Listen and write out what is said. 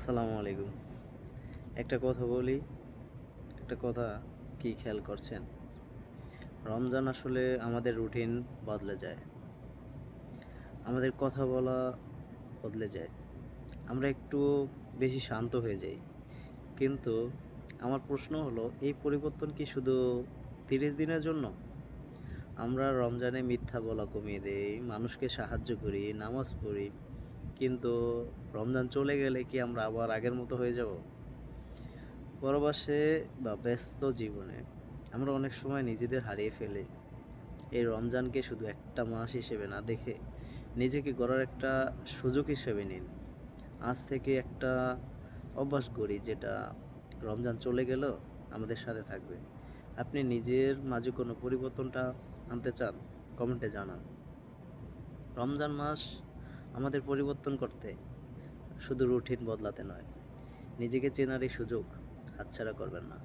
আসসালামু আলাইকুম। একটা কথা বলি, একটা কথা কি খেয়াল করছেন? রমজান আসলে আমাদের রুটিন বদলে যায়। আমাদের কথা বলা বদলে যায়। আমরা একটু বেশি শান্ত হয়ে যাই। কিন্তু আমার প্রশ্ন হলো, এই পরিবর্তন কি শুধু ৩০ দিনের জন্য? আমরা রমজানে মিথ্যা বলা কমিয়ে দেই, মানুষকে সাহায্য করি, নামাজ পড়ি। কিন্তু রমজান চলে গেলে কি আমরা আবার আগের মতো হয়ে যাব? পরবাসে বা ব্যস্ত জীবনে আমরা অনেক সময় নিজেদের হারিয়ে ফেলি। এই রমজানকে শুধু একটা মাস হিসেবে না দেখে নিজেকে গড়ার একটা সুযোগ হিসেবে নিন। আজ থেকে একটা অভ্যাস গড়ি, যেটা রমজান চলে গেলেও আমাদের সাথে থাকবে। আপনি নিজের মাঝে কোনো পরিবর্তনটা আনতে চান? কমেন্টে জানান। রমজান মাস আমাদের পরিবর্তন করতে, শুধু রুটিন বদলাতে নয়, নিজেকে চেনার এই সুযোগ হাতছাড়া করবেন না।